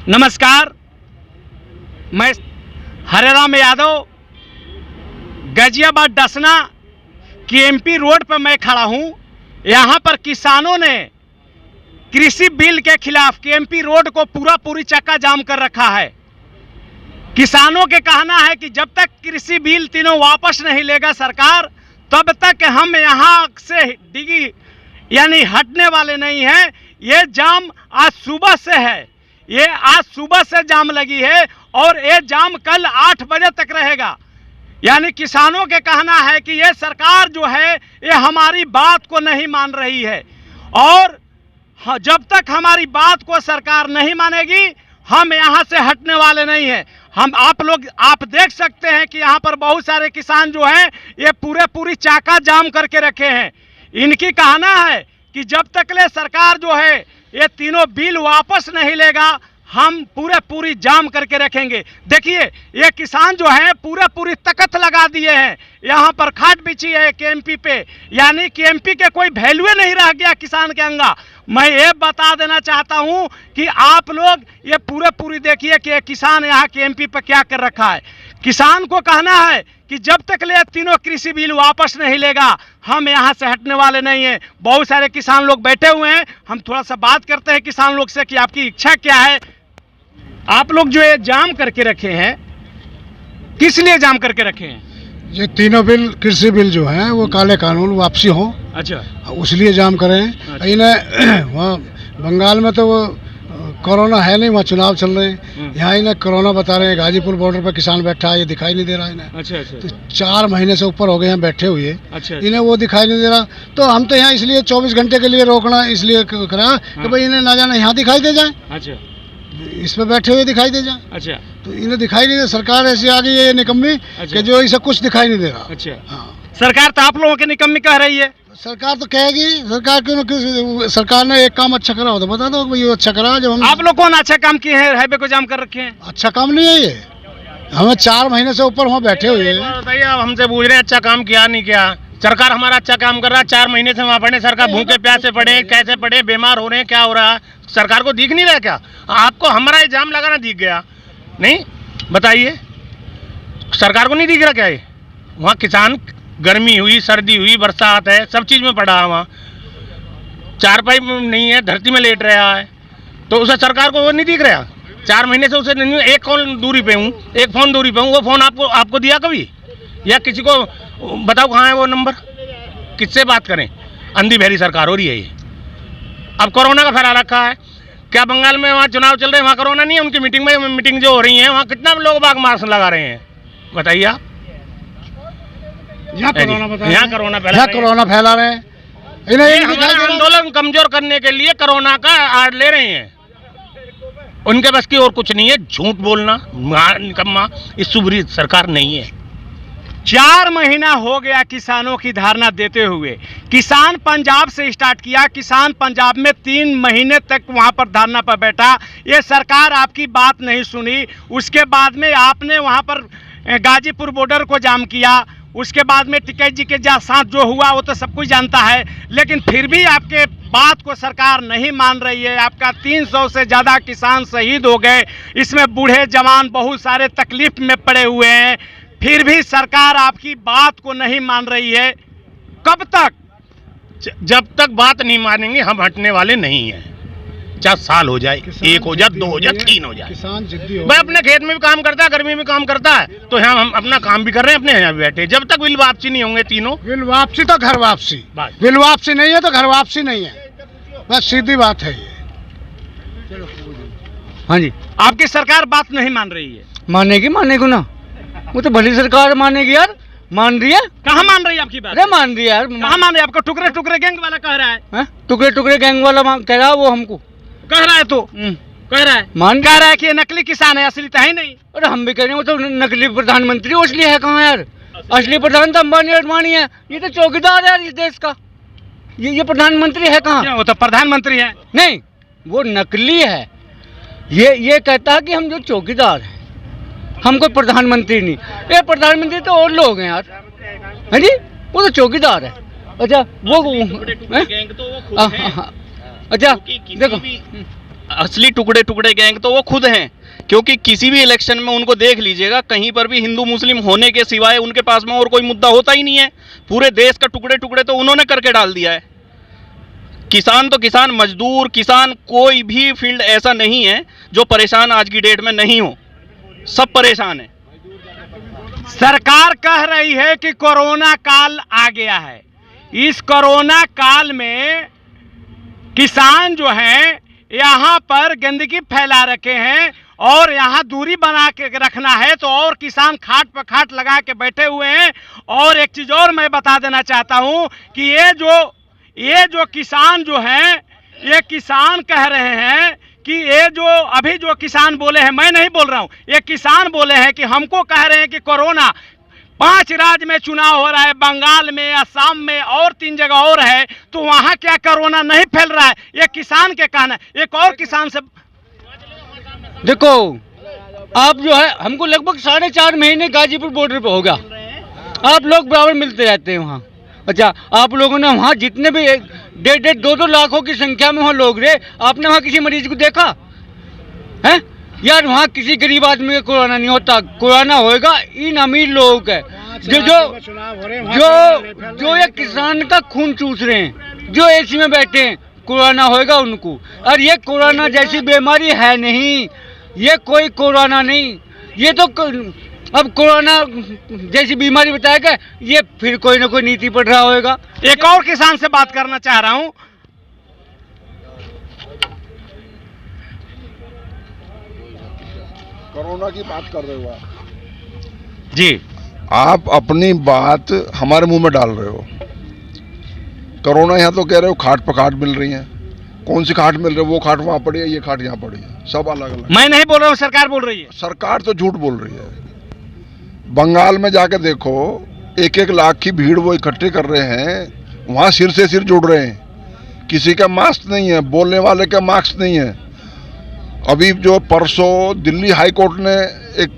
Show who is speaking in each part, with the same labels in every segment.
Speaker 1: नमस्कार, मैं Hareram Yadav Ghaziabad डसना KMP road पर मैं खड़ा हूं। यहां पर किसानों ने कृषि बिल के खिलाफ केएमपी रोड को पूरी चक्का जाम कर रखा है। किसानों के कहना है कि जब तक कृषि बिल तीनों वापस नहीं लेगा सरकार, तब तक हम यहां से डिगी यानी हटने वाले नहीं हैं। ये जाम आज सुबह से है, ये आज सुबह से जाम लगी है और ये जाम कल 8 बजे तक रहेगा। यानी किसानों के कहना है कि ये सरकार जो है ये हमारी बात को नहीं मान रही है और जब तक हमारी बात को सरकार नहीं मानेगी हम यहाँ से हटने वाले नहीं हैं। आप देख सकते हैं कि यहाँ पर बहुत सारे किसान जो हैं ये पूरी चाका जाम करके रखे हैं। इनकी कहना है कि जब तक ले सरकार जो है ये तीनों बिल वापस नहीं लेगा हम पूरी जाम करके रखेंगे। देखिए ये किसान जो है पूरी तकत लगा दिए हैं, यहाँ पर खाट बिछी है केएमपी पे, यानी केएमपी के कोई वैल्यू नहीं रह गया किसान के अंगा। मैं ये बता देना चाहता हूँ कि आप लोग ये पूरी देखिए कि किसान यहाँ केएमपी पे क्या कर रखा है। किसान को कहना है कि जब तक ले तीनों कृषि बिल वापस नहीं लेगा हम यहाँ से हटने वाले नहीं हैं। बहुत सारे किसान लोग बैठे हुए हैं, हम थोड़ा सा बात करते हैं किसान लोग से कि आपकी इच्छा क्या है। आप लोग जो ये जाम करके रखे हैं, किस लिए जाम करके रखे हैं?
Speaker 2: ये तीनों बिल कृषि बिल जो हैं वो काले कानून वापसी हो,
Speaker 1: अच्छा,
Speaker 2: उसलिए जाम करें। अच्छा। इन्हें वहाँ बंगाल में तो वो कोरोना है नहीं, वहाँ चुनाव चल रहे हैं, यहाँ इन्हें कोरोना बता रहे हैं। गाजीपुर बॉर्डर पर किसान बैठा है, ये दिखाई नहीं दे रहा इन्हें।
Speaker 1: अच्छा।
Speaker 2: तो 4 महीने से ऊपर हो गए यहाँ बैठे हुए।
Speaker 1: अच्छा।
Speaker 2: इन्हें वो दिखाई नहीं दे रहा, तो हम तो यहाँ इसलिए 24 घंटे के लिए रोकना इसलिए करा कि भाई इन्हें ना जाना यहाँ दिखाई दे जाए।
Speaker 1: अच्छा,
Speaker 2: इसमें बैठे हुए दिखाई दे जाए।
Speaker 1: अच्छा, तो
Speaker 2: इन्हें दिखाई नहीं दे, सरकार ऐसी आ गई है निकम्मी। अच्छा। कि जो इसे कुछ दिखाई नहीं दे रहा।
Speaker 1: अच्छा,
Speaker 2: हाँ,
Speaker 1: सरकार तो आप लोगों के निकम्मी कह रही है।
Speaker 2: सरकार तो कहेगी, सरकार क्यों, सरकार ने एक काम अच्छा करा हो तो बता दो भाई ये अच्छा करा। जब हम
Speaker 1: आप लोग कौन अच्छा काम किए हैं, हाईवे को जाम कर रखे हैं?
Speaker 2: अच्छा काम नहीं है ये, हमें 4 महीने से ऊपर वहाँ बैठे हुए हैं।
Speaker 3: बताइए, आप हमसे पूछ रहे हैं अच्छा काम किया नहीं किया। सरकार हमारा अच्छा काम कर रहा है, 4 महीने से वहाँ पड़े, सरकार भूखे प्यासे पड़े, कैसे पड़े, बीमार हो रहे हैं, क्या हो रहा है, सरकार को दिख नहीं रहा क्या? आपको हमारा इल्जाम लगाना दिख गया नहीं? बताइए, सरकार को नहीं दिख रहा क्या? ये वहाँ किसान गर्मी हुई, सर्दी हुई, बरसात है, सब चीज़ में पड़ा है, वहाँ चारपाई नहीं है, धरती में लेट रहा है, तो उसे सरकार को वो नहीं दिख रहा। 4 महीने से उसे नहीं, एक कॉल दूरी पे हूँ, एक फ़ोन दूरी पे हूँ, वो फ़ोन आपको दिया कभी? या किसी को बताओ कहाँ है वो नंबर, किससे बात करें? अंधी बहरी सरकार हो रही है ये। अब कोरोना का फैला रखा है, क्या बंगाल में वहाँ चुनाव चल रहे हैं, वहाँ कोरोना नहीं है? उनकी मीटिंग जो हो रही है वहाँ कितना लोग बाग मास्क लगा रहे हैं, बताइए आप। यहाँ कोरोना फैला रहे हैं। हमारा आंदोलन कमजोर करने के लिए कोरोना का आड़ ले रहे हैं, उनके बस की और कुछ नहीं है। झूठ बोलना निकम्मा, इस सुबरी सरकार नहीं है।
Speaker 1: 4 महीना हो गया किसानों की धारणा देते हुए। किसान पंजाब से स्टार्ट किया, किसान पंजाब में 3 महीने तक वहां पर धारणा पर बैठा, ये सरकार आपकी बात नहीं सुनी। उसके बाद में आपने वहां पर गाजीपुर बॉर्डर को जाम किया, उसके बाद में टिकैत जी के साथ जो हुआ वो तो सब कुछ जानता है, लेकिन फिर भी आपके बात को सरकार नहीं मान रही है। आपका 300 से ज़्यादा किसान शहीद हो गए, इसमें बूढ़े जवान बहुत सारे तकलीफ में पड़े हुए हैं, फिर भी सरकार आपकी बात को नहीं मान रही है। कब तक?
Speaker 3: जब तक बात नहीं मानेंगे हम हटने वाले नहीं हैं। 4 साल हो जाए, 1 हो जाए, 2 हो जाए, 3 हो जाए।
Speaker 2: किसान जिद्दी हो,
Speaker 3: भाई अपने खेत में भी काम करता है, गर्मी में काम करता है, तो हम अपना काम भी कर रहे हैं, अपने यहाँ भी बैठे। जब तक बिल वापसी नहीं होंगे तीनों,
Speaker 2: बिल वापसी तो घर वापसी, बिल वापसी नहीं है तो घर वापसी नहीं है, बस सीधी बात है ये।
Speaker 1: हाँ जी, आपकी सरकार बात नहीं मान रही है।
Speaker 4: मानेगी ना, वो तो भली सरकार मानेगी यार। मान रही है?
Speaker 1: कहाँ मान रही है आपकी बात?
Speaker 4: अरे मान रही है यार,
Speaker 1: कहाँ मान रही है? आपको टुकड़े गैंग वाला कह रहा है।
Speaker 4: टुकड़े गैंग वाला कह रहा है, वो हमको
Speaker 1: कह रहा है, तो कह रहा है, कह रहा है कि ये नकली किसान है, असली तो है नहीं।
Speaker 4: अरे हम भी कह रहे हैं वो तो नकली प्रधानमंत्री असली है कहाँ यार? असली प्रधान तो अंबानी है, ये तो चौकीदार है यार इस देश का। ये प्रधानमंत्री है कहाँ?
Speaker 1: वो तो प्रधानमंत्री है।
Speaker 4: नहीं, वो नकली है। ये कहता है कि हम जो चौकीदार हैं, हम कोई प्रधानमंत्री नहीं। ये प्रधानमंत्री तो और लोग हैं यार, है जी, वो तो चौकीदार है। अच्छा वो
Speaker 3: गैंग तो वो खुद हैं।
Speaker 4: अच्छा देखो,
Speaker 5: असली टुकड़े टुकड़े गैंग तो वो खुद हैं, क्योंकि किसी भी इलेक्शन में उनको देख लीजिएगा, कहीं पर भी हिंदू मुस्लिम होने के सिवाय उनके पास में और कोई मुद्दा होता ही नहीं है। पूरे देश का टुकड़े टुकड़े तो उन्होंने करके डाल दिया है। किसान तो किसान, मजदूर किसान, कोई भी फील्ड ऐसा नहीं है जो परेशान आज की डेट में नहीं हो, सब परेशान है।
Speaker 1: सरकार कह रही है कि कोरोना काल आ गया है। इस कोरोना काल में किसान जो हैं यहाँ पर गंदगी फैला रखे हैं और यहाँ दूरी बना के रखना है, तो और किसान खाट पर खाट लगा के बैठे हुए हैं। और एक चीज़ और मैं बता देना चाहता हूँ कि ये जो किसान जो हैं, ये किसान कह रहे हैं कि ये जो अभी जो किसान बोले हैं, मैं नहीं बोल रहा हूँ, ये किसान बोले हैं कि हमको कह रहे हैं कि कोरोना 5 राज्य में चुनाव हो रहा है, बंगाल में, असम में और 3 जगह और है, तो वहाँ क्या कोरोना नहीं फैल रहा है? ये किसान के कहना है। एक और किसान से
Speaker 4: देखो, आप जो है हमको लगभग 4.5 महीने गाजीपुर बॉर्डर पे होगा, आप लोग बराबर मिलते रहते हैं वहाँ। अच्छा, आप लोगों ने वहाँ जितने भी 1.5-2 लाखों की संख्या में वहाँ लोग रहे, आपने वहाँ किसी मरीज को देखा है? यार वहाँ किसी गरीब आदमी का कोरोना नहीं होता, कोरोना होएगा इन अमीर लोगों का जो ये किसान का खून चूस रहे हैं, जो एसी में बैठे हैं, कोरोना होएगा उनको। और ये कोरोना जैसी बीमारी है नहीं, ये कोई कोरोना नहीं, ये तो अब कोरोना जैसी बीमारी बताएगा, ये फिर कोई ना कोई नीति पढ़ रहा होएगा।
Speaker 1: एक और किसान से बात करना चाह रहा हूँ।
Speaker 6: कोरोना की बात कर रहे हो आप
Speaker 1: जी,
Speaker 6: आप अपनी बात हमारे मुंह में डाल रहे हो। कोरोना यहाँ तो कह रहे हो खाट पर खाट मिल रही है, कौन सी खाट मिल रही है? वो खाट वहाँ पड़ी है, ये खाट यहाँ पड़ी है, सब अलग अलग।
Speaker 1: मैं नहीं बोल रहा हूँ, सरकार बोल रही है।
Speaker 6: सरकार तो झूठ बोल रही है। बंगाल में जाके देखो, 1-1 लाख की भीड़ वो इकट्ठे कर रहे हैं, वहाँ सिर से सिर जुड़ रहे हैं, किसी का मास्क नहीं है, बोलने वाले का मास्क नहीं है। अभी जो परसों दिल्ली हाई कोर्ट ने एक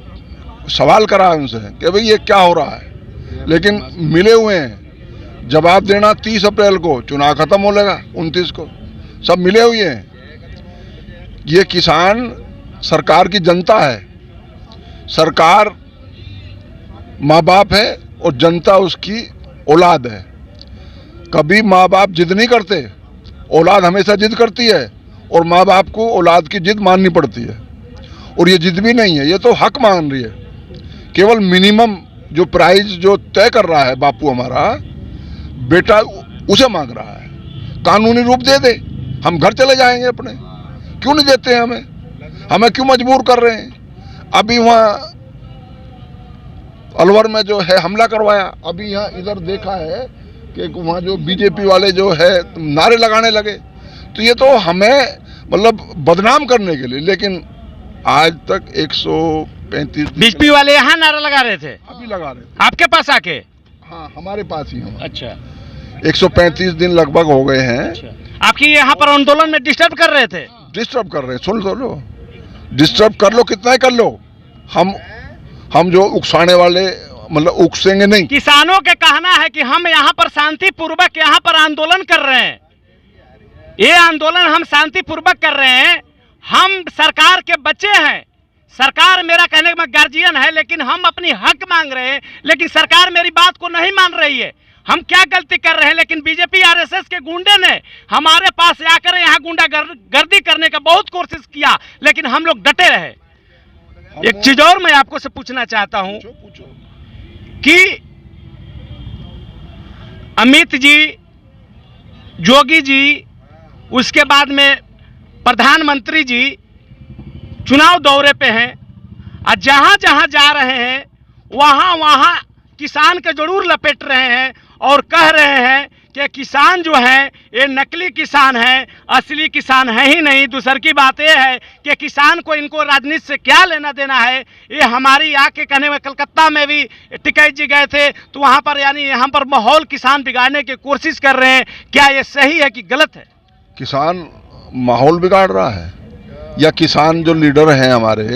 Speaker 6: सवाल करा उनसे कि भाई ये क्या हो रहा है, लेकिन मिले हुए हैं। जवाब देना 30 अप्रैल को, चुनाव खत्म हो लेगा 29 को, सब मिले हुए हैं। ये किसान सरकार की जनता है, सरकार माँ बाप है और जनता उसकी औलाद है। कभी माँ बाप जिद नहीं करते, औलाद हमेशा जिद करती है और माँ बाप को औलाद की जिद माननी पड़ती है। और ये जिद भी नहीं है, ये तो हक मान रही है। केवल मिनिमम जो प्राइस जो तय कर रहा है बापू हमारा बेटा, उसे मांग रहा है। कानूनी रूप दे दे, हम घर चले जाएंगे अपने। क्यों नहीं देते हैं हमें क्यों मजबूर कर रहे हैं? अभी वहाँ अलवर में जो है हमला करवाया, अभी यहाँ इधर देखा है कि वहाँ जो बीजेपी वाले जो है नारे लगाने लगे, तो ये तो हमें मतलब बदनाम करने के लिए। लेकिन आज तक 135
Speaker 1: बीजेपी वाले यहाँ नारा लगा रहे थे,
Speaker 6: अभी लगा रहे थे
Speaker 1: आपके पास आके?
Speaker 6: हाँ, हमारे पास ही हम।
Speaker 1: अच्छा,
Speaker 6: 135 दिन लगभग हो गए हैं।
Speaker 1: अच्छा। आपकी यहाँ पर आंदोलन में डिस्टर्ब कर रहे थे?
Speaker 6: डिस्टर्ब कर रहे हैं, सुन तो लो, डिस्टर्ब कर लो, कितना ही कर लो, हम जो उकसाने वाले मतलब उकसेंगे नहीं।
Speaker 1: किसानों के कहना है कि हम यहाँ पर शांतिपूर्वक यहाँ पर आंदोलन कर रहे हैं, ये आंदोलन हम शांतिपूर्वक कर रहे हैं, हम सरकार के बच्चे हैं, सरकार मेरा कहने में गार्जियन है, लेकिन हम अपनी हक मांग रहे हैं, लेकिन सरकार मेरी बात को नहीं मान रही है। हम क्या गलती कर रहे हैं? लेकिन बीजेपी आरएसएस के गुंडे ने हमारे पास आकर यहाँ गुंडागर्दी करने का बहुत कोशिश किया, लेकिन हम लोग डटे रहे। एक चीज और मैं आपको से पूछना चाहता हूं कि अमित जी, जोगी जी, उसके बाद में प्रधानमंत्री जी चुनाव दौरे पे हैं और जहां जहां जा रहे हैं वहां वहां किसान के जरूर लपेट रहे हैं और कह रहे हैं कि किसान जो है ये नकली किसान है, असली किसान है ही नहीं। दूसर की बात यह है कि किसान को इनको राजनीति से क्या लेना देना है। ये हमारी आके कहने में कलकत्ता में भी टिकैत जी गए थे, तो वहाँ पर यानी यहाँ पर माहौल किसान बिगाड़ने की कोशिश कर रहे हैं। क्या ये सही है कि गलत है?
Speaker 6: किसान माहौल बिगाड़ रहा है या किसान जो लीडर हैं हमारे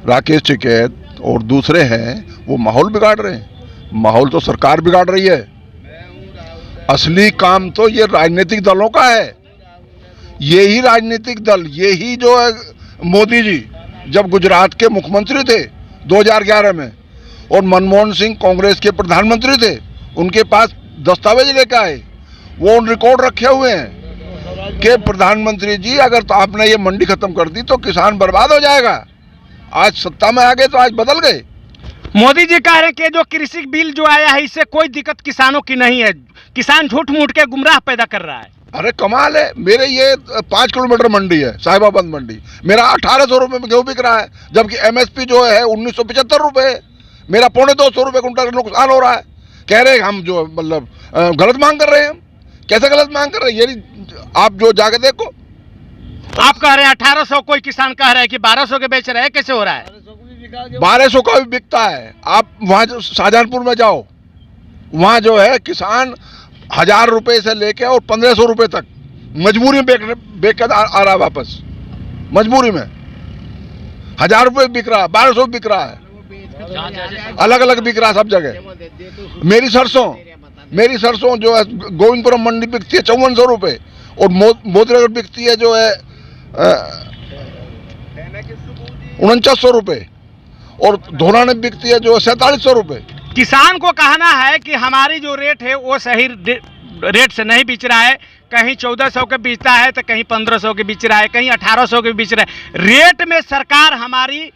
Speaker 6: राकेश टिकैत और दूसरे हैं वो माहौल बिगाड़ रहे हैं? माहौल तो सरकार बिगाड़ रही है। असली काम तो ये राजनीतिक दलों का है। यही राजनीतिक दल, यही जो है मोदी जी जब गुजरात के मुख्यमंत्री थे 2011 में और मनमोहन सिंह कांग्रेस के प्रधानमंत्री थे, उनके पास दस्तावेज लेकर आए, वो उन रिकॉर्ड रखे हुए हैं कि प्रधानमंत्री जी अगर तो आपने ये मंडी खत्म कर दी तो किसान बर्बाद हो जाएगा। आज सत्ता में आ गए तो आज बदल गए।
Speaker 1: मोदी जी कह रहे हैं कि जो कृषि बिल जो आया है इससे कोई दिक्कत किसानों की नहीं है, किसान झूठ मूठ के गुमराह पैदा कर रहा है।
Speaker 6: अरे कमाल है, मेरे ये 5 किलोमीटर मंडी है, साहिबाबाद मंडी, मेरा 1800 रुपये में गेहूँ बिक रहा है, जबकि MSP जो है 1975 रुपये, मेरा 250 रुपये कुंटल का नुकसान हो रहा है। कह रहे हैं हम जो मतलब गलत मांग कर रहे हैं। हम कैसे गलत मांग कर रहे हैं? ये आप जो जाके देखो।
Speaker 1: आप कह रहे हैं 1800, कोई किसान कह रहा है कि 1200 के बेच रहे हैं, कैसे हो रहा है?
Speaker 6: 1200 का भी बिकता है। आप वहाँ शाहजहांपुर में जाओ, वहाँ जो है किसान 1000 रुपये से लेके और 1500 रुपये तक मजबूरी में बेच कर आ रहा है वापस। मजबूरी में 1000 रुपये बिक रहा है, 1200 बिक रहा है, अलग अलग बिक रहा है सब जगह। मेरी सरसों जो है गोविंदपुरम मंडी बिकती है 5400 रुपये और मोतीनगर बिकती है जो है 4900 रुपये और धोराने बिकती है जो 4700 रुपये।
Speaker 1: किसान को कहना है कि हमारी जो रेट है वो सही रेट से नहीं बिच रहा है, कहीं 1400 के बेचता है तो कहीं 1500 के बेच रहा है, कहीं 1800 के बेच रहा है। रेट में सरकार हमारी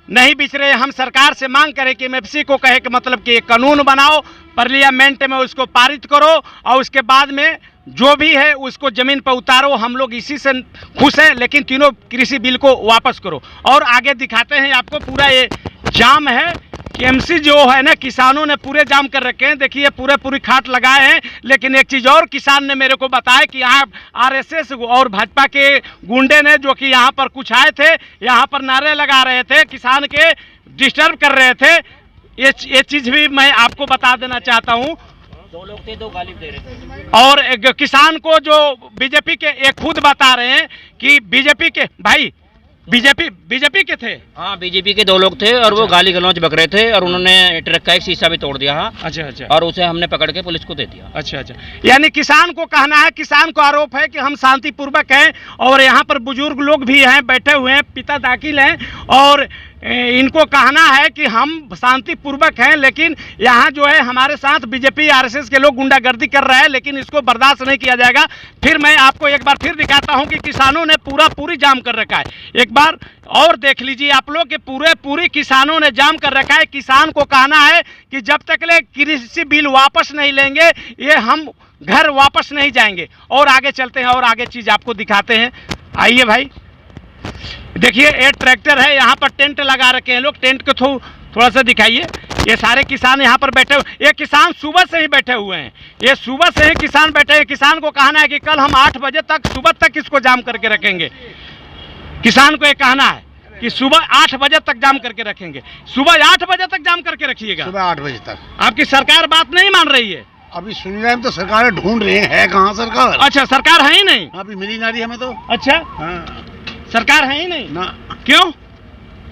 Speaker 1: नहीं बिच रहे। हम सरकार से मांग करें कि MFC को कहे कि मतलब कि एक कानून बनाओ, पार्लियामेंट में उसको पारित करो और उसके बाद में जो भी है उसको ज़मीन पर उतारो। हम लोग इसी से खुश हैं, लेकिन तीनों कृषि बिल को वापस करो। और आगे दिखाते हैं आपको, पूरा ये जाम है। KMC जो है ना, किसानों ने पूरे जाम कर रखे हैं। देखिए पूरी खाट लगाए हैं। लेकिन एक चीज़ और किसान ने मेरे को बताया कि यहाँ RSS और भाजपा के गुंडे ने जो कि यहाँ पर कुछ आए थे, यहाँ पर नारे लगा रहे थे, किसान के डिस्टर्ब कर रहे थे। ये चीज़ भी मैं आपको बता देना चाहता हूँ।
Speaker 7: 2 लोग थे, 2 गाली दे रहे थे।
Speaker 1: और एक किसान को जो बीजेपी के एक खुद बता रहे हैं कि बीजेपी के भाई बीजेपी के थे।
Speaker 7: हाँ, बीजेपी के 2 लोग थे और वो गाली गलौज बक रहे थे और उन्होंने ट्रक का एक शीशा भी तोड़ दिया।
Speaker 1: अच्छा।
Speaker 7: और उसे हमने पकड़ के पुलिस को दे दिया।
Speaker 1: अच्छा। यानी किसान को कहना है, किसान को आरोप है कि हम शांतिपूर्वक हैं और यहाँ पर बुजुर्ग लोग भी हैं, बैठे हुए हैं, पिता दाखिल हैं और इनको कहना है कि हम शांतिपूर्वक हैं, लेकिन यहाँ जो है हमारे साथ बीजेपी RSS के लोग गुंडागर्दी कर रहे हैं, लेकिन इसको बर्दाश्त नहीं किया जाएगा। फिर मैं आपको एक बार फिर दिखाता हूँ कि किसानों ने पूरी जाम कर रखा है। एक बार और देख लीजिए आप लोग कि पूरी किसानों ने जाम कर रखा है। किसान को कहना है कि जब तक ले कृषि बिल वापस नहीं लेंगे ये हम घर वापस नहीं जाएंगे। और आगे चलते हैं और आगे चीज़ आपको दिखाते हैं। आइए भाई, देखिए ये ट्रैक्टर है, यहाँ पर टेंट लगा रखे हैं लोग। टेंट को थोड़ा सा दिखाइए। ये सारे किसान यहाँ पर बैठे हुए, ये किसान सुबह से ही बैठे हुए हैं। ये सुबह से ही किसान बैठे हैं। किसान को कहना है कि कल हम 8 बजे तक सुबह तक इसको जाम करके रखेंगे। किसान को ये कहना है कि सुबह 8 बजे तक जाम करके रखेंगे। सुबह 8 बजे तक जाम करके रखिएगा।
Speaker 2: सुबह 8 बजे तक।
Speaker 1: आपकी सरकार बात नहीं मान रही है।
Speaker 2: अभी सुन रहे हैं तो सरकारें ढूंढ रही है कहाँ सरकार।
Speaker 1: अच्छा, सरकार है ही नहीं।
Speaker 2: अभी मिली ना रही हमें तो।
Speaker 1: अच्छा,
Speaker 2: हाँ।
Speaker 1: सरकार है ही नहीं
Speaker 2: ना।
Speaker 1: क्यों?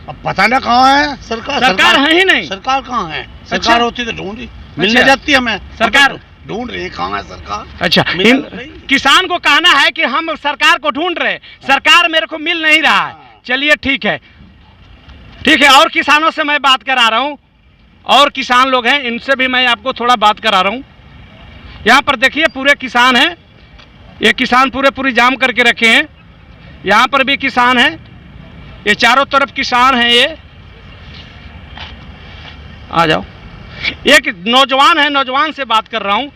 Speaker 2: अब पता ना कहाँ है सरकार
Speaker 1: है ही नहीं।
Speaker 2: सरकार कहाँ है?
Speaker 1: अच्छा।
Speaker 2: सरकार होती तो ढूंढी मिलने जाती हमें।
Speaker 1: सरकार
Speaker 2: ढूंढ रही है कहाँ है सरकार।
Speaker 1: अच्छा, किसान को कहना है कि हम सरकार को ढूंढ रहे, सरकार मेरे को मिल नहीं रहा है। चलिए ठीक है। और किसानों से मैं बात करा रहा हूँ, और किसान लोग हैं, इनसे भी मैं आपको थोड़ा बात करा रहा हूँ। यहाँ पर देखिए पूरे किसान हैं। ये किसान पूरी जाम करके रखे हैं। यहाँ पर भी किसान हैं, ये चारों तरफ किसान हैं। ये आ जाओ। एक नौजवान है, नौजवान से बात कर रहा हूँ।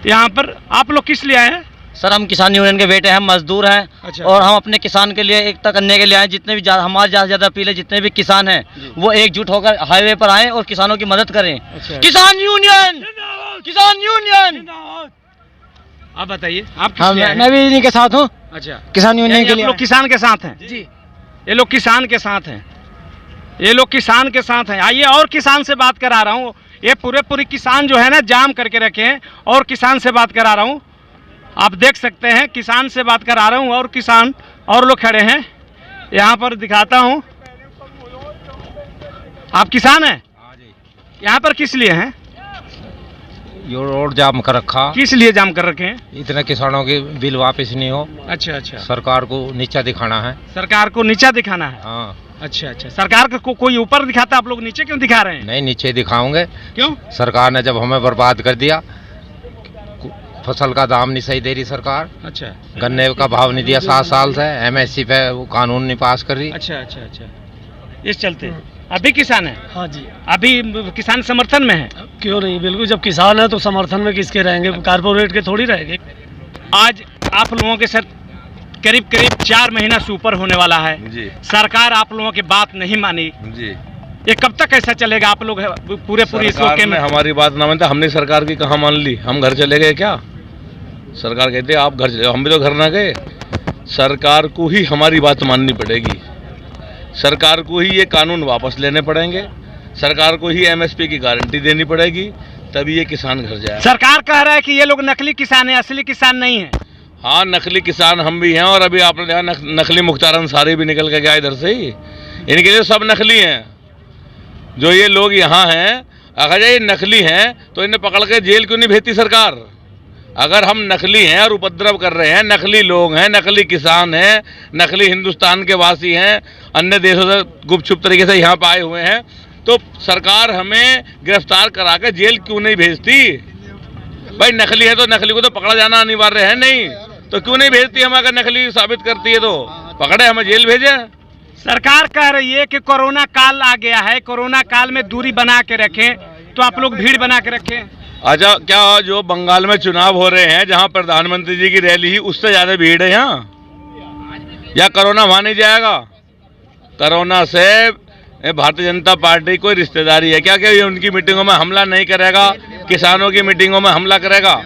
Speaker 1: यहाँ पर आप लोग किस लिए आए हैं?
Speaker 7: सर, हम किसान यूनियन के बेटे हैं, मजदूर हैं।
Speaker 1: अच्छा।
Speaker 7: और हम अपने किसान के लिए एकता करने के लिए आए। जितने भी हमारे ज़्यादा से ज़्यादा अपील है, जितने भी किसान हैं वो एकजुट होकर हाईवे पर आए और किसानों की मदद करें।
Speaker 1: अच्छा।
Speaker 7: किसान यूनियन, किसान यूनियन।
Speaker 1: आप बताइए, आप किस लिए आए हैं?
Speaker 4: मैं भी इन्हीं के साथ हूँ,
Speaker 1: अच्छा,
Speaker 4: किसान यूनियन के
Speaker 1: आप
Speaker 4: लिए।
Speaker 1: लोग किसान के साथ हैं
Speaker 4: जी,
Speaker 1: ये लोग किसान के साथ हैं। ये लोग किसान के साथ हैं। आइए और किसान से बात करा रहा हूँ। ये पूरे किसान जो है ना जाम करके रखे हैं, और किसान से बात करा रहा हूँ। आप देख सकते हैं, किसान से बात करा रहा हूँ और किसान और लोग खड़े हैं। यहाँ पर दिखाता हूँ। आप किसान हैं? यहाँ पर किस लिए हैं?
Speaker 8: ये रोड जाम कर रखा।
Speaker 1: किस लिए जाम कर रखे हैं?
Speaker 8: इतने किसानों के बिल वापस नहीं हो।
Speaker 1: अच्छा अच्छा,
Speaker 8: सरकार को नीचा दिखाना है।
Speaker 1: सरकार को नीचा दिखाना है।
Speaker 8: हाँ।
Speaker 1: अच्छा अच्छा, सरकार को कोई ऊपर दिखाता है, आप लोग नीचे क्यों दिखा रहे हैं?
Speaker 8: नहीं, नीचे दिखाओगे।
Speaker 1: क्यों?
Speaker 8: सरकार ने जब हमें बर्बाद कर दिया, फसल का दाम नहीं सही दे रही सरकार।
Speaker 1: अच्छा,
Speaker 8: गन्ने का भाव नहीं दिया 7 साल से, MSP पे वो कानून नहीं पास कर रही।
Speaker 1: अच्छा अच्छा अच्छा, इस चलते अभी किसान है?
Speaker 9: हाँ जी,
Speaker 1: अभी किसान समर्थन में है?
Speaker 9: क्यों नहीं, बिल्कुल। जब किसान है तो समर्थन में किसके रहेंगे? कारपोरेट के थोड़ी रहेंगे।
Speaker 1: आज आप लोगों के साथ करीब करीब 4 महीना से ऊपर होने वाला है
Speaker 10: जी।
Speaker 1: सरकार आप लोगों की बात नहीं मानी
Speaker 10: जी।
Speaker 1: ये कब तक ऐसा चलेगा? आप लोग पूरे
Speaker 10: सरकार ने हमारी बात ना मानता, हमने सरकार की कहाँ मान ली? हम घर चले गए क्या? सरकार कहते आप घर चले, हम भी तो घर ना गए। सरकार को ही हमारी बात माननी पड़ेगी, सरकार को ही ये कानून वापस लेने पड़ेंगे, सरकार को ही MSP की गारंटी देनी पड़ेगी, तभी ये किसान घर जाए।
Speaker 1: सरकार कह रहा है कि ये लोग नकली किसान है, असली किसान नहीं है।
Speaker 10: हाँ, नकली किसान हम भी हैं, और अभी आपने देखा नकली मुख्तार अंसारी भी निकल के गया इधर से ही। इनके लिए सब नकली हैं जो ये लोग यहाँ हैं। अगर ये नकली हैं तो इन्हें पकड़ के जेल क्यों नहीं भेजती सरकार? अगर हम नकली हैं और उपद्रव कर रहे हैं, नकली लोग हैं, नकली किसान हैं, नकली हिंदुस्तान के वासी हैं, अन्य देशों से गुपचुप तरीके से यहाँ पर आए हुए हैं, तो सरकार हमें गिरफ्तार करा के जेल क्यों नहीं भेजती? भाई नकली है तो नकली को तो पकड़ा जाना अनिवार्य है, नहीं तो क्यों नहीं भेजती? हम अगर नकली साबित करती है तो पकड़े, हमें जेल भेजे।
Speaker 1: सरकार कह रही है कि कोरोना काल आ गया है, कोरोना काल में दूरी बना के रखें, तो आप लोग भीड़ बना के रखें।
Speaker 10: अच्छा, क्या जो बंगाल में चुनाव हो रहे हैं जहां प्रधानमंत्री जी की रैली ही, उससे ज्यादा भीड़ है यहाँ? या कोरोना वहां नहीं जाएगा? कोरोना से भारतीय जनता पार्टी कोई रिश्तेदारी है क्या? क्या उनकी मीटिंगों में हमला नहीं करेगा, किसानों की मीटिंगों में हमला करेगा?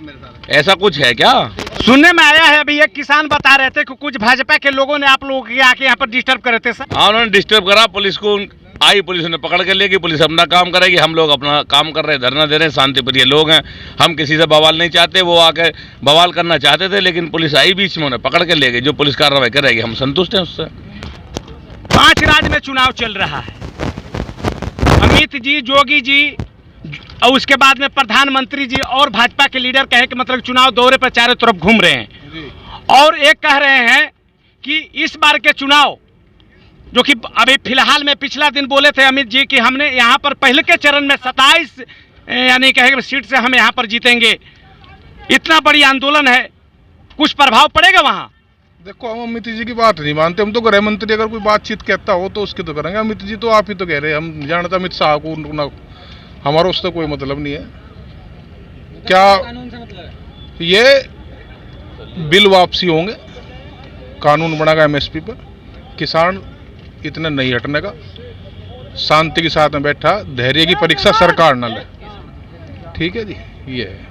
Speaker 10: ऐसा कुछ है क्या?
Speaker 1: सुनने में आया है, अभी एक किसान बता रहे थे कि कुछ भाजपा के लोगों ने आप लोगों के आके यहाँ पर डिस्टर्ब करे थे सर।
Speaker 10: हाँ, उन्होंने डिस्टर्ब करा, पुलिस को आई, पुलिस ने पकड़ के लेगी, पुलिस अपना काम करेगी, हम लोग अपना काम कर रहे हैं, धरना दे रहे हैं, शांतिप्रिय लोग हैं, हम किसी से बवाल नहीं चाहते। वो आके बवाल करना चाहते थे, लेकिन पुलिस आई बीच में, उन्हें पकड़ के ले गई। जो पुलिस कार्रवाई करेगी हम संतुष्ट हैं उससे।
Speaker 1: 5 राज्य में चुनाव चल रहा है, अमित जी, जोगी जी और उसके बाद में प्रधानमंत्री जी और भाजपा के लीडर कहे कि मतलब चुनाव दौरे पर चारों तरफ घूम रहे हैं, और एक कह रहे हैं कि इस बार के चुनाव, जो कि अभी फिलहाल में पिछला दिन बोले थे अमित जी कि हमने यहाँ पर पहले के चरण में 27 यानी कहे सीट से हम यहाँ पर जीतेंगे, इतना बड़ी आंदोलन है, कुछ प्रभाव पड़ेगा वहाँ?
Speaker 11: देखो, हम अमित जी की बात नहीं मानते, हम तो गृह मंत्री अगर कोई बातचीत कहता हो तो उसकी तो करेंगे। अमित जी तो आप ही तो कह रहे हैं, हम जानते अमित शाह को, हमारा उससे कोई मतलब नहीं है। क्या ये बिल वापसी होंगे, कानून बनेगा MSP पर, किसान इतना नहीं हटने का, शांति के साथ में बैठा, धैर्य की परीक्षा सरकार न ले। ठीक है जी, ये है।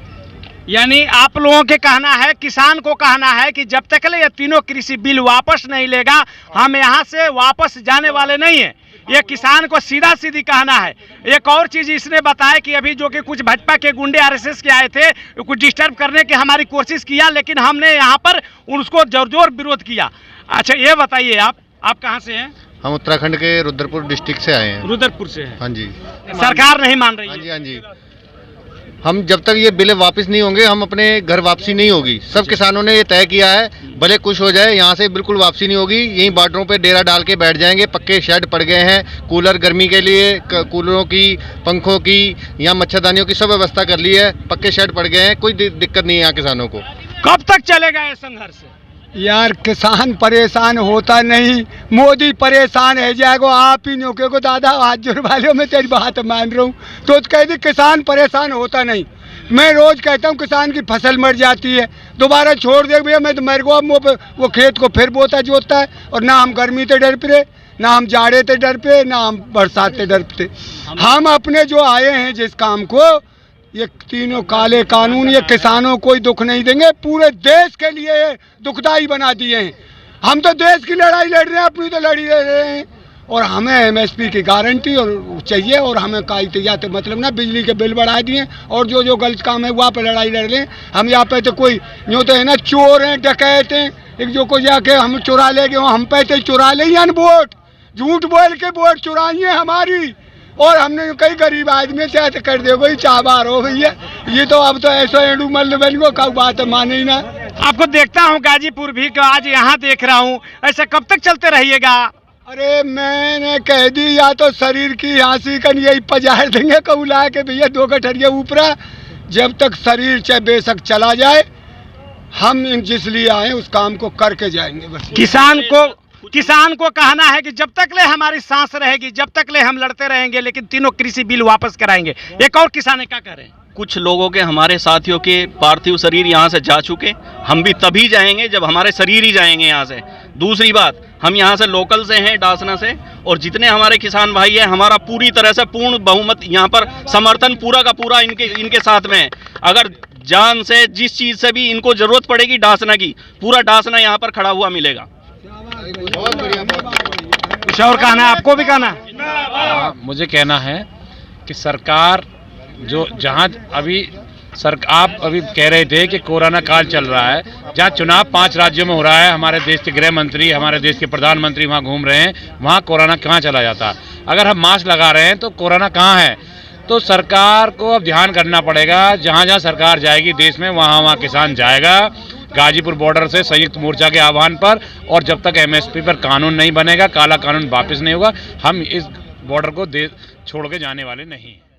Speaker 1: यानी आप लोगों के कहना है, किसान को कहना है कि जब तक ये तीनों कृषि बिल वापस नहीं लेगा, हम यहाँ से वापस जाने वाले नहीं है। ये किसान को सीधा सीधी कहना है। एक और चीज इसने बताया कि अभी जो कि कुछ भाजपा के गुंडे RSS के आए थे, कुछ डिस्टर्ब करने की हमारी कोशिश किया, लेकिन हमने यहाँ पर उसको जोर विरोध किया। अच्छा, ये बताइए आप कहाँ से हैं?
Speaker 12: हम उत्तराखंड के रुद्रपुर डिस्ट्रिक्ट से आए हैं।
Speaker 1: रुद्रपुर से हैं?
Speaker 12: हाँ जी।
Speaker 1: सरकार नहीं मान रही है?
Speaker 12: हाँ जी, हाँ जी। हम जब तक ये बिल वापस नहीं होंगे, हम अपने घर वापसी नहीं होगी। सब किसानों ने ये तय किया है, भले कुछ हो जाए, यहाँ से बिल्कुल वापसी नहीं होगी। यहीं बॉर्डरों पे डेरा डाल के बैठ जाएंगे। पक्के शेड पड़ गए हैं, कूलर गर्मी के लिए, कूलरों की, पंखों की, यहाँ मच्छरदानियों की सब व्यवस्था कर ली है। पक्के शेड पड़ गए हैं, कोई दिक्कत नहीं है यहाँ किसानों को।
Speaker 1: कब तक चलेगा ये संघर्ष?
Speaker 13: यार, किसान परेशान होता नहीं, मोदी परेशान है जाएगो। आप ही नौके को दादा हाथ जुड़वा लो, मैं तेरी बात मान रहा हूँ तो कहती किसान परेशान होता नहीं। मैं रोज कहता हूँ किसान की फसल मर जाती है, दोबारा छोड़ दे भैया, मैं तो मर गो, वो खेत को फिर बोता जोतता है। और ना हम गर्मी से डर पे, ना हम जाड़े से डर पे, ना हम बरसात से डर पे। हम अपने जो आए हैं जिस काम को, ये तीनों काले कानून ये किसानों को कोई दुख नहीं देंगे, पूरे देश के लिए ये दुखदाई बना दिए हैं। हम तो देश की लड़ाई लड़ रहे हैं, अपनी तो लड़ी लड़ रहे हैं, और हमें MSP की गारंटी और चाहिए, और हमें काई तैयार मतलब ना, बिजली के बिल बढ़ा दिए, और जो गलत काम है वहाँ पे लड़ाई लड़ रहे हैं। हम यहाँ पे तो कोई यूँ तो है ना, चोर हैं, डकैत हैं, एक जो को जाके हम चुरा ले गए, हम पे तो चुरा ले वोट, झूठ बोल के वोट चुराई है हमारी। और हमने कई गरीब आदमी से ऐसे कर दे, कोई चाबार हो भैया, ये तो अब तो ऐसा एडू मल बन को का बात माने ही ना।
Speaker 1: आपको देखता हूँ गाजीपुर भी, आज यहाँ देख रहा हूँ, ऐसा कब तक चलते रहिएगा?
Speaker 13: अरे मैंने कह दी या तो शरीर की हाँसी कन यही पजार देंगे कौला के भैया 2 गठरिया ऊपरा, जब तक शरीर चाहे बेशक चला जाए हम जिस लिए आए उस काम को करके जाएंगे बस।
Speaker 1: किसान को कहना है कि जब तक ले हमारी सांस रहेगी, जब तक ले हम लड़ते रहेंगे, लेकिन तीनों कृषि बिल वापस कराएंगे। एक और किसान क्या कह रहे हैं?
Speaker 5: कुछ लोगों के, हमारे साथियों के पार्थिव शरीर यहाँ से जा चुके, हम भी तभी जाएंगे जब हमारे शरीर ही जाएंगे यहाँ से। दूसरी बात, हम यहाँ से लोकल से हैं, डासना से, और जितने हमारे किसान भाई हैं, हमारा पूरी तरह से पूर्ण बहुमत यहाँ पर समर्थन पूरा का पूरा इनके साथ में है। अगर जान से जिस चीज़ से भी इनको जरूरत पड़ेगी डासना की, पूरा डासना यहाँ पर खड़ा हुआ मिलेगा।
Speaker 1: कुछ और कहना है? आपको भी कहना है?
Speaker 8: मुझे कहना है कि सरकार जो जहाँ अभी आप अभी कह रहे थे कि कोरोना काल चल रहा है, जहाँ चुनाव 5 राज्यों में हो रहा है, हमारे देश के गृह मंत्री, हमारे देश के प्रधानमंत्री वहाँ घूम रहे हैं, वहाँ कोरोना कहाँ चला जाता? अगर हम मास्क लगा रहे हैं तो कोरोना कहाँ है? तो सरकार को अब ध्यान करना पड़ेगा, जहाँ जहाँ सरकार जाएगी देश में वहाँ वहाँ किसान जाएगा। गाजीपुर बॉर्डर से संयुक्त मोर्चा के आह्वान पर, और जब तक एमएसपी पर कानून नहीं बनेगा, काला कानून वापस नहीं होगा, हम इस बॉर्डर को छोड़ के जाने वाले नहीं हैं।